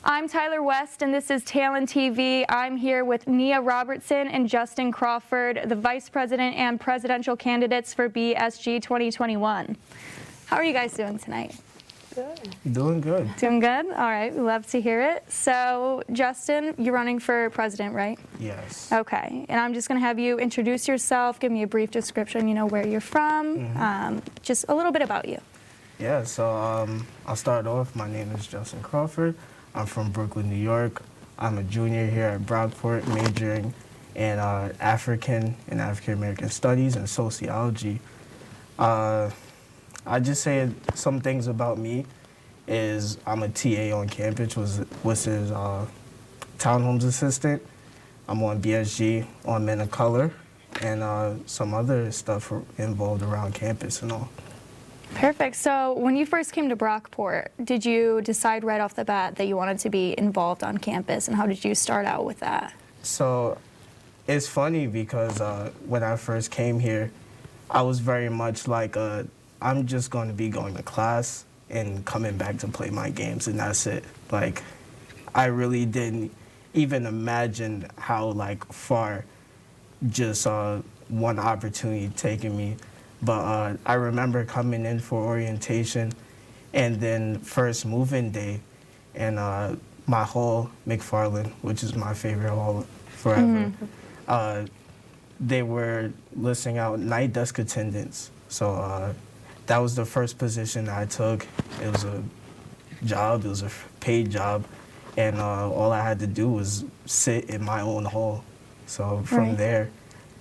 I'm Tyler West, and this is Talon TV. I'm here with Nia Robertson and Justin Crawford, the Vice President and Presidential candidates for BSG 2021. How are you guys doing tonight? Good. Doing good. Doing good? All right, we love to hear it. So, Justin, you're running for president, right? Yes. Okay, and I'm just going to have you introduce yourself, give me a brief description, where you're from, just a little bit about you. Yeah, so I'll start off. My name is Justin Crawford. I'm from Brooklyn, New York. I'm a junior here at Brockport, majoring in African and African American Studies and Sociology. I just say some things about me is I'm a TA on campus, which is townhomes assistant. I'm on BSG, on Men of Color, and some other stuff involved around campus and all. Perfect. So when you first came to Brockport, did you decide right off the bat that you wanted to be involved on campus, and how did you start out with that? So it's funny because when I first came here, I was very much like, I'm just going to be going to class and coming back to play my games, and that's it. Like, I really didn't even imagine how far just one opportunity taking me. But I remember coming in for orientation and then first move-in day, and my hall, McFarland, which is my favorite hall forever, they were listing out night desk attendants. So that was the first position I took. It was a job, it was a paid job, and all I had to do was sit in my own hall. So from there,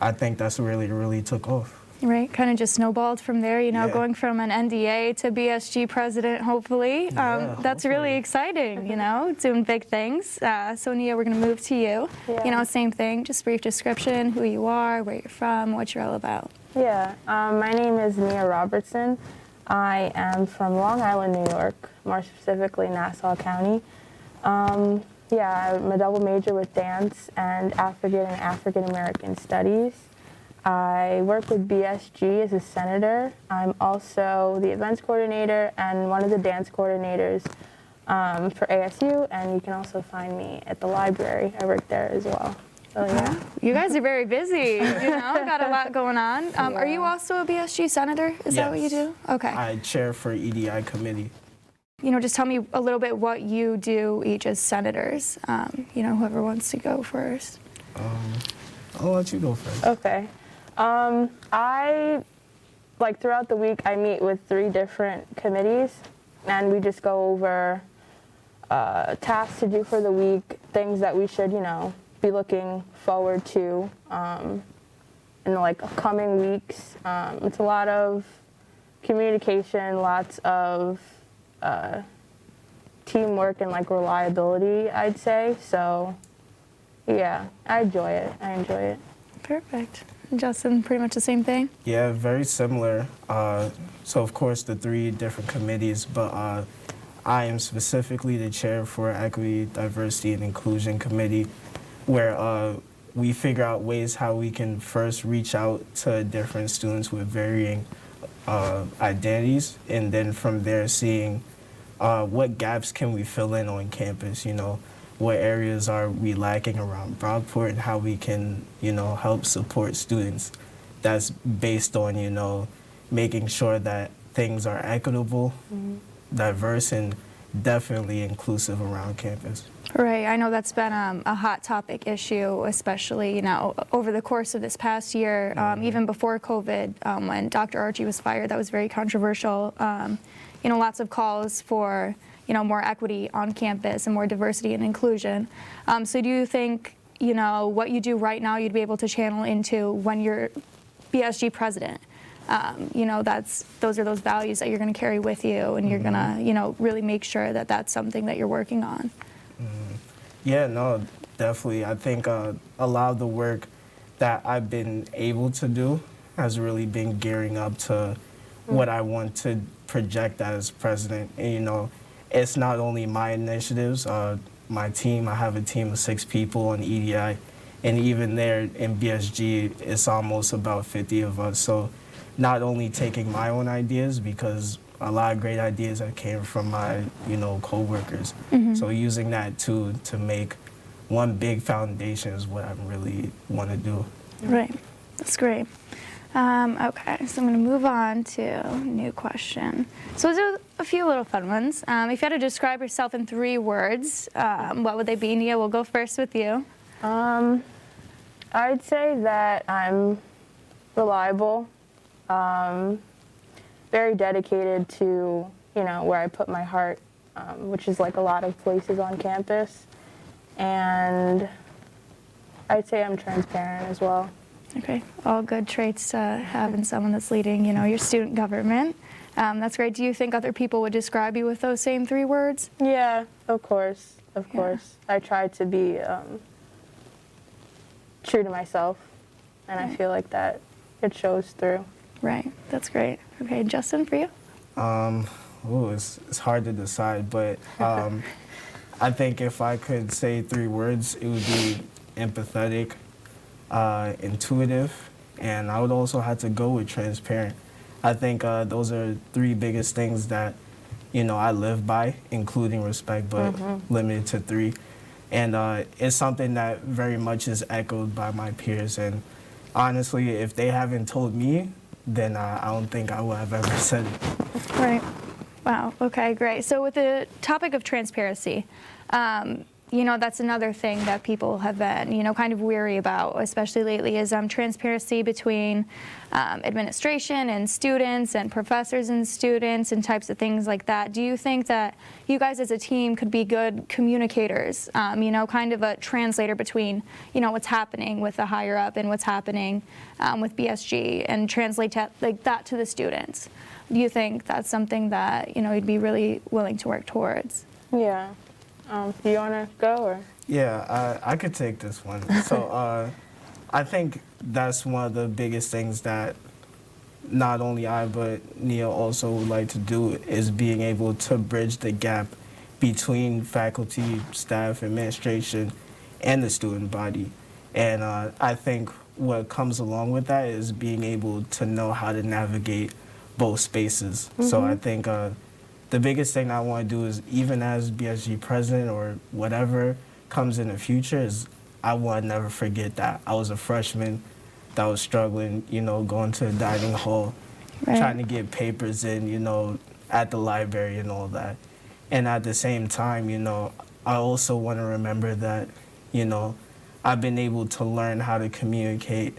I think that's really took off. Right, kind of just snowballed from there, Yeah. going from an NDA to BSG president, hopefully. That's really exciting, doing big things. So Nia, we're going to move to you. Yeah. Same thing, just brief description, who you are, where you're from, what you're all about. Yeah, my name is Nia Robertson. I am from Long Island, New York, more specifically Nassau County. I'm a double major with dance and African American Studies. I work with BSG as a senator. I'm also the events coordinator and one of the dance coordinators for ASU, and you can also find me at the library. I work there as well. So yeah. You guys are very busy, got a lot going on. Are you also a BSG senator? Is that what you do? Okay. I chair for EDI committee. Just tell me a little bit what you do each as senators, whoever wants to go first. I'll let you go first. Okay. Throughout the week, I meet with 3 different committees, and we just go over tasks to do for the week, things that we should, be looking forward to in the coming weeks. It's a lot of communication, lots of teamwork and reliability, I'd say. So, yeah, I enjoy it. Perfect. Justin, pretty much the same thing? Yeah, very similar. So of course the 3 different committees, but I am specifically the chair for Equity, Diversity, and Inclusion Committee, where we figure out ways how we can first reach out to different students with varying identities, and then from there seeing what gaps can we fill in on campus, what areas are we lacking around Brockport, and how we can, help support students. That's based on, making sure that things are equitable, diverse, and definitely inclusive around campus. Right, I know that's been a hot topic issue, especially, over the course of this past year, even before COVID, when Dr. Archie was fired, that was very controversial. Lots of calls for more equity on campus and more diversity and inclusion. So do you think, what you do right now you'd be able to channel into when you're BSG president? Those are those values that you're going to carry with you, and you're going to, really make sure that that's something that you're working on. Yeah, no, definitely. I think a lot of the work that I've been able to do has really been gearing up to what I want to project as president. And, it's not only my initiatives, my team. I have a team of 6 people on EDI, and even there in BSG, it's almost about 50 of us. So not only taking my own ideas, because a lot of great ideas that came from my, coworkers. So using that too to make one big foundation is what I really want to do. Right. That's great. Okay, so I'm going to move on to a new question. So we'll do a few little fun ones. If you had to describe yourself in 3 words, what would they be? Nia, we'll go first with you. I'd say that I'm reliable, very dedicated to, where I put my heart, which is like a lot of places on campus. And I'd say I'm transparent as well. Okay, all good traits to have in someone that's leading, your student government. That's great. Do you think other people would describe you with those same 3 words? Yeah, of course, of course. I try to be true to myself, and I feel like that it shows through. Right, that's great. Okay, Justin, for you? It's hard to decide, but I think if I could say 3 words, it would be empathetic, intuitive, and I would also have to go with transparent. I think those are 3 biggest things that, I live by, including respect, but limited to 3. And it's something that very much is echoed by my peers. And honestly, if they haven't told me, then I don't think I would have ever said it. Right. Wow. Okay, great. So with the topic of transparency, that's another thing that people have been, kind of weary about, especially lately, is transparency between administration and students and professors and students and types of things like that. Do you think that you guys as a team could be good communicators, kind of a translator between, what's happening with the higher up and what's happening with BSG and translate that to the students? Do you think that's something that, you'd be really willing to work towards? Yeah. Do you want to go, or? Yeah, I could take this one. So I think that's one of the biggest things that not only I, but Nia also would like to do is being able to bridge the gap between faculty, staff, administration, and the student body. And I think what comes along with that is being able to know how to navigate both spaces. So I think the biggest thing I want to do is, even as BSG president or whatever comes in the future, is I want to never forget that I was a freshman that was struggling, going to the dining hall, trying to get papers in, at the library and all that. And at the same time, I also want to remember that, I've been able to learn how to communicate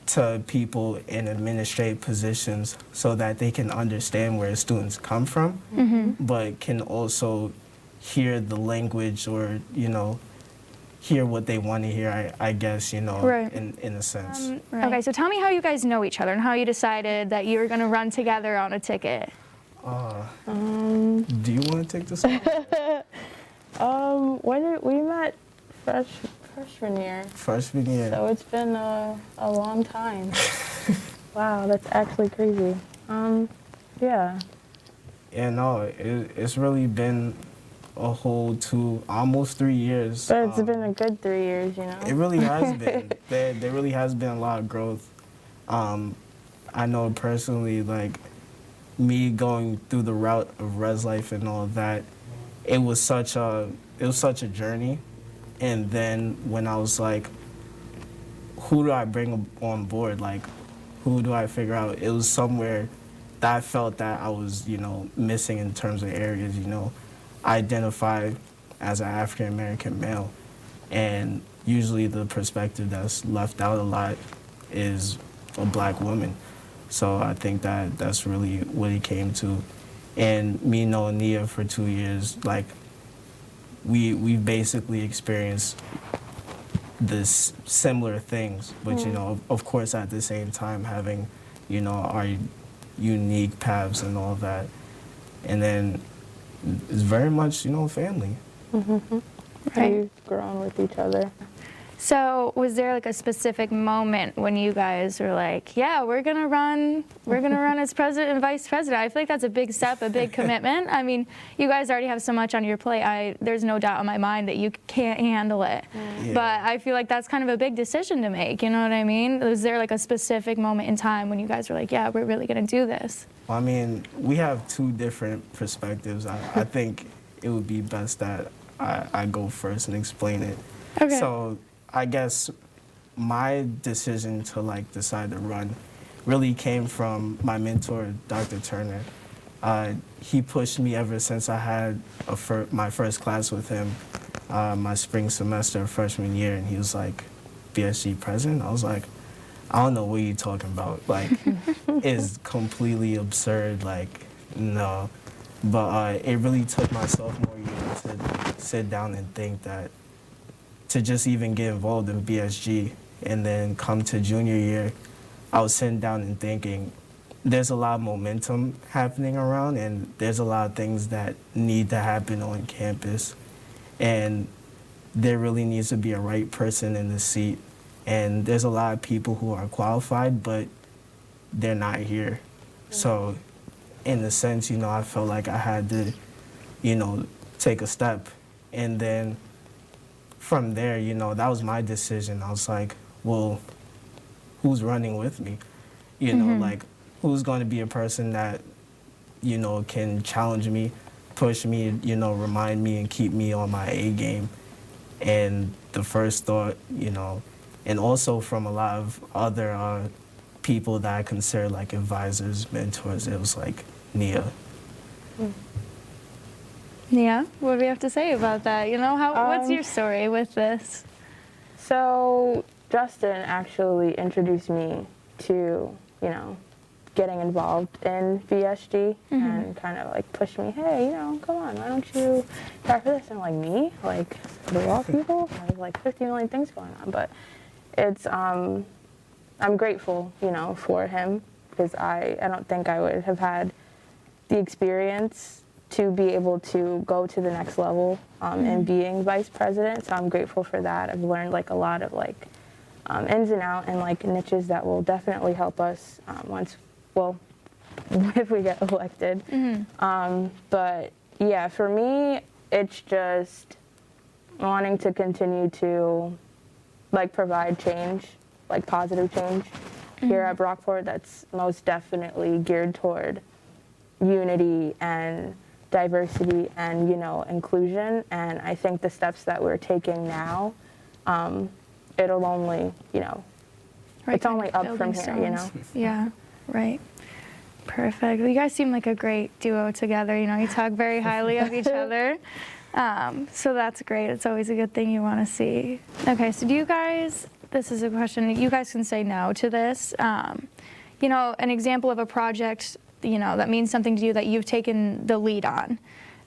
to people in administrative positions so that they can understand where students come from, but can also hear the language or, hear what they want to hear, I guess, in a sense. Okay, so tell me how you guys know each other and how you decided that you were going to run together on a ticket. Do you want to take this one? When did we met? Freshman year. Freshman year. So it's been a long time. Wow, that's actually crazy. Yeah. Yeah, no, it's really been a whole almost 3 years. But it's been a good 3 years, It really has been. There really has been a lot of growth. I know personally, like, me going through the route of res life and all of that, it was such a journey. And then when I was like, who do I bring on board? Like, who do I figure out? It was somewhere that I felt that I was, missing in terms of areas, I identify as an African American male, and usually the perspective that's left out a lot is a black woman. So I think that that's really what it came to. And me knowing Nia for 2 years, like, we basically experienced this similar things, but of course at the same time having, our unique paths and all that. And then it's very much, family. Right. You've grown with each other. So was there like a specific moment when you guys were like, yeah, we're gonna run as president and vice president? I feel like that's a big step, a big commitment. I mean, you guys already have so much on your plate. There's no doubt in my mind that you can't handle it. Yeah. But I feel like that's kind of a big decision to make, you know what I mean? Was there like a specific moment in time when you guys were like, yeah, we're really gonna do this? Well, I mean, we have two different perspectives. I think it would be best that I go first and explain it. Okay. So I guess my decision to like decide to run really came from my mentor, Dr. Turner. He pushed me ever since I had my first class with him, my spring semester of freshman year, and he was like, BSG president? I was like, I don't know what you're talking about. Like, it's completely absurd. Like, no. But it really took my sophomore year to sit down and think that to just even get involved in BSG, and then come to junior year, I was sitting down and thinking, there's a lot of momentum happening around, and there's a lot of things that need to happen on campus, and there really needs to be a right person in the seat, and there's a lot of people who are qualified, but they're not here. So in a sense, you know, I felt like I had to, you know, take a step, and then from there, you know, that was my decision. I was like, well, who's running with me? You know, like, who's going to be a person that, you know, can challenge me, push me, you know, remind me and keep me on my A game. And the first thought, you know, and also from a lot of other people that I consider like advisors, mentors, it was like Nia. Nia, what do we have to say about that? You know, what's your story with this? So Justin actually introduced me to, you know, getting involved in BSG and kind of like pushed me, hey, you know, come on, why don't you try for this? And like, me? Like, the law people? There's like 50 million things going on. But it's, I'm grateful, you know, for him, because I don't think I would have had the experience to be able to go to the next level in being vice president. So I'm grateful for that. I've learned like a lot of like ins and outs and like niches that will definitely help us if we get elected. But yeah, for me, it's just wanting to continue to like provide change, like positive change here at Brockport that's most definitely geared toward unity and diversity and, you know, inclusion. And I think the steps that we're taking now, it'll only, you know, it's only up from here, you know? Yeah, right. Perfect. Well, you guys seem like a great duo together. You know, you talk very highly of each other. So that's great. It's always a good thing you want to see. Okay, so do you guys, this is a question, you guys can say no to this. You know, an example of a project, you know, that means something to you that you've taken the lead on,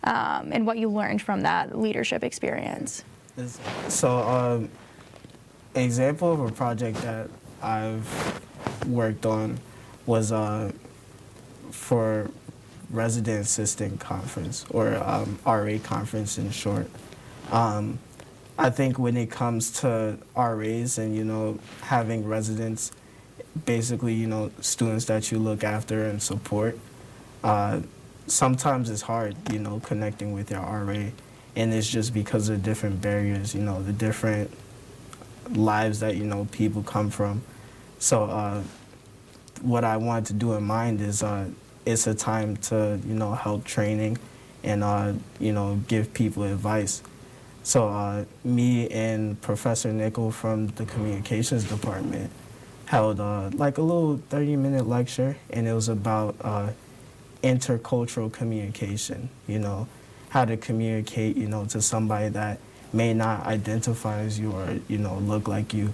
and what you learned from that leadership experience. So, example of a project that I've worked on was for Resident Assistant Conference, or RA Conference in short. I think when it comes to RAs and, you know, having residents, basically, you know, students that you look after and support, sometimes it's hard, you know, connecting with your RA, and it's just because of different barriers, you know, the different lives that, you know, people come from. So what I wanted to do in mind is it's a time to, you know, help training and, you know, give people advice. So me and Professor Nickel from the communications department held like a little 30-minute lecture, and it was about intercultural communication, you know, how to communicate, you know, to somebody that may not identify as you or, you know, look like you,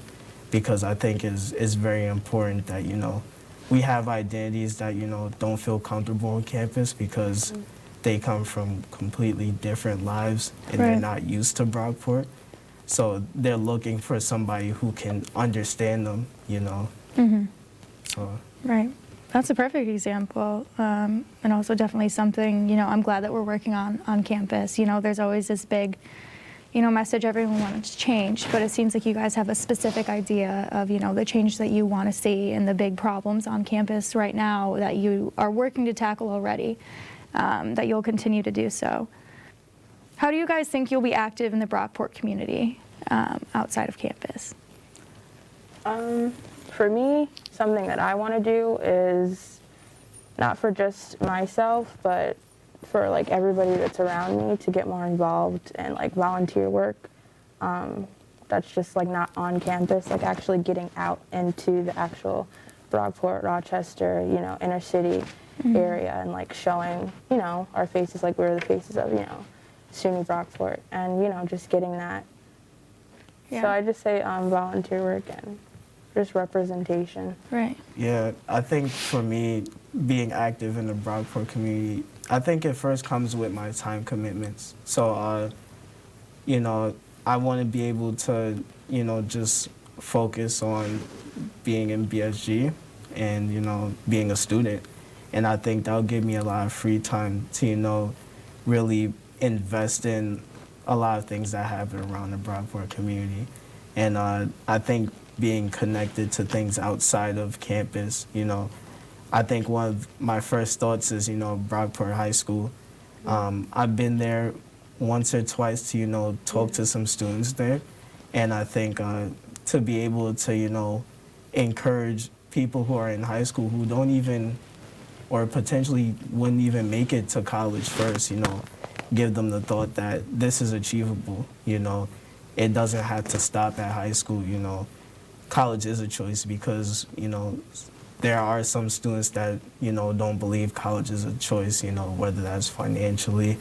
because I think it's very important that, you know, we have identities that, you know, don't feel comfortable on campus because they come from completely different lives and they're not used to Brockport. So they're looking for somebody who can understand them, you know. So. Right. That's a perfect example, and also definitely something, you know, I'm glad that we're working on campus. You know, there's always this big, message everyone wants change, but it seems like you guys have a specific idea of, the change that you want to see and the big problems on campus right now that you are working to tackle already, that you'll continue to do so. How do you guys think you'll be active in the Brockport community outside of campus? For me, something that I want to do is not for just myself, but for like everybody that's around me to get more involved in like volunteer work. That's just like not on campus, like actually getting out into the actual Brockport, Rochester, inner city area and like showing, our faces, like we're the faces of, SUNY Brockport, and just getting that. Yeah. So I just say volunteer work and just representation. Right. Yeah, I think for me, being active in the Brockport community, I think it first comes with my time commitments. So, I want to be able to, just focus on being in BSG and, being a student. And I think that'll give me a lot of free time to, really invest in a lot of things that happen around the Brockport community. And I think being connected to things outside of campus, I think one of my first thoughts is, Brockport High School. I've been there once or twice to, talk to some students there. And I think to be able to, encourage people who are in high school who don't even, or potentially wouldn't even make it to college first, give them the thought that this is achievable, It doesn't have to stop at high school, College is a choice because, there are some students that, don't believe college is a choice, whether that's financially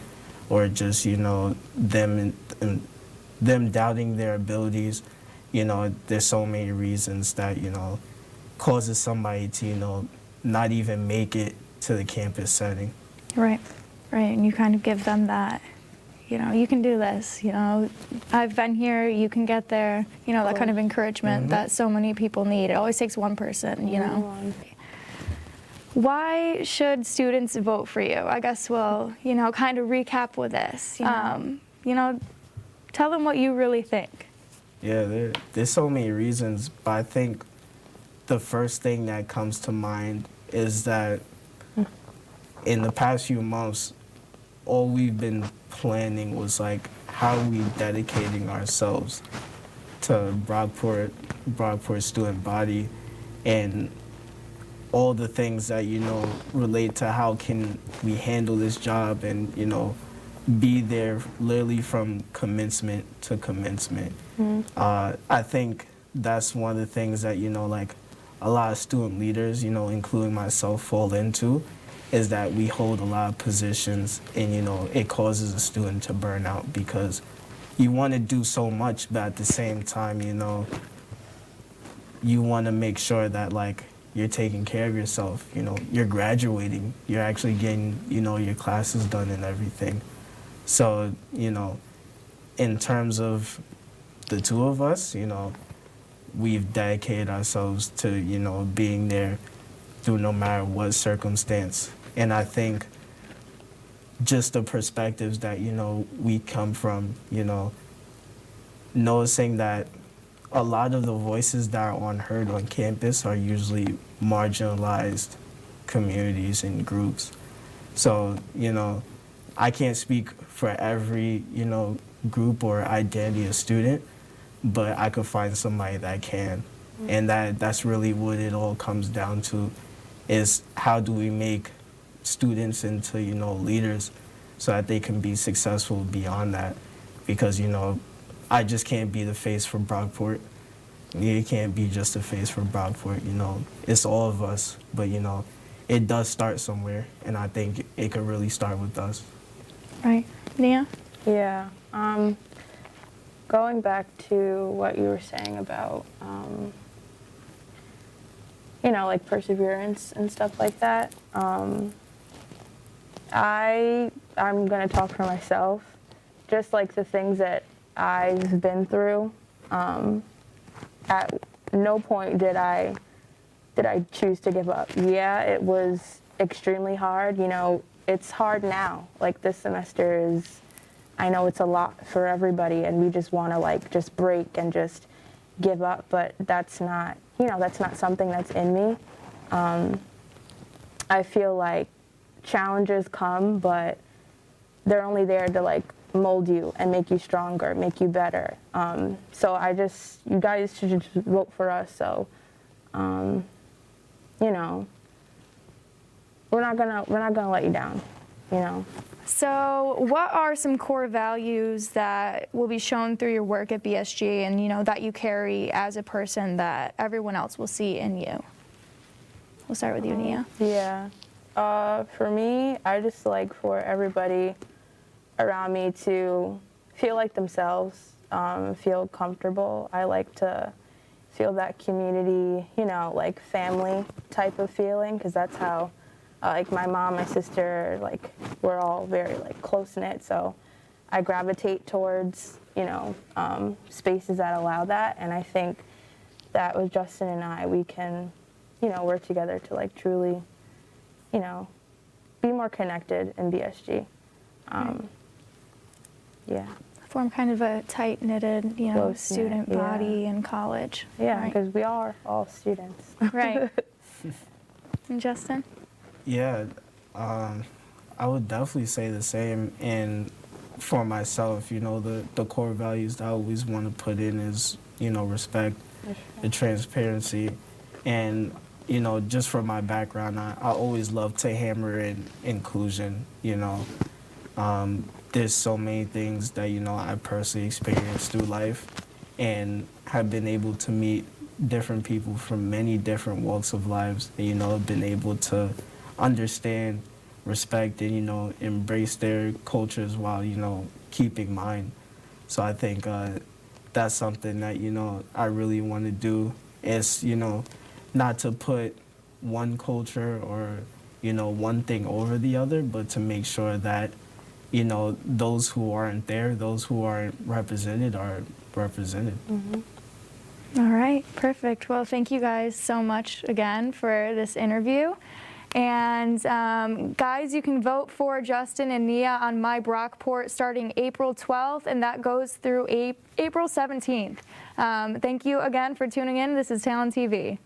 or just, them doubting their abilities. There's so many reasons that, causes somebody to, not even make it to the campus setting. Right. And you kind of give them that, you can do this, I've been here, you can get there, that kind of encouragement that so many people need. It always takes one person, Why should students vote for you? I guess we'll, kind of recap with this. Tell them what you really think. Yeah, there's so many reasons, but I think the first thing that comes to mind is that in the past few months, all we've been planning was like, how are we dedicating ourselves to Brockport student body and all the things that, relate to how can we handle this job and, be there literally from commencement to commencement. I think that's one of the things that, like a lot of student leaders, including myself, fall into, is that we hold a lot of positions and, it causes a student to burn out because you want to do so much, but at the same time, you want to make sure that, like, you're taking care of yourself, you're graduating, you're actually getting, your classes done and everything. So, in terms of the two of us, we've dedicated ourselves to, being there through no matter what circumstance. And I think just the perspectives that, we come from, noticing that a lot of the voices that are unheard on campus are usually marginalized communities and groups. So, I can't speak for every, group or identity of student, but I could find somebody that can. And that's really what it all comes down to, is how do we make students into, leaders so that they can be successful beyond that. Because, I just can't be the face for Brockport. You can't be just the face for Brockport, It's all of us, but, it does start somewhere, and I think it could really start with us. Right. Nia? Yeah. Going back to what you were saying about, like perseverance and stuff like that, I'm going to talk for myself. Just like the things that I've been through, at no point did I choose to give up. Yeah, it was extremely hard. It's hard now. Like this semester is I know it's a lot for everybody, and we just want to like just break and just give up, but that's not, you know, that's not something that's in me. I feel like challenges come, but they're only there to like mold you and make you stronger, make you better. So you guys should just vote for us. So, you know, we're not gonna let you down, you know. So what are some core values that will be shown through your work at BSG and, you know, that you carry as a person that everyone else will see in you? We'll start with you, Nia. Yeah. For me, I just like for everybody around me to feel like themselves, feel comfortable. I like to feel that community, you know, like family type of feeling, because that's how, like my mom, my sister, like we're all very like close knit. So I gravitate towards, you know, spaces that allow that. And I think that with Justin and I, we can, you know, work together to like truly, you know, be more connected in BSG. Yeah. Form kind of a tight-knitted, you know, Close-knit, student yeah. body in college. Yeah, right? because we are all students. Right. And Justin? Yeah, I would definitely say the same. And for myself, you know, the core values that I always want to put in is, you know, respect, the transparency, and, you know, just from my background, I always love to hammer in inclusion, you know. There's so many things that, you know, I personally experienced through life and have been able to meet different people from many different walks of lives and, you know, have been able to understand, respect, and, you know, embrace their cultures while, you know, keeping mine. So I think that's something that, you know, I really want to do is, you know, not to put one culture or, you know, one thing over the other, but to make sure that, you know, those who aren't there, those who aren't represented are represented. Mm-hmm. All right, perfect. Well, thank you guys so much again for this interview. And guys, you can vote for Justin and Nia on My Brockport starting April 12th, and that goes through April 17th. Thank you again for tuning in. This is Talon TV.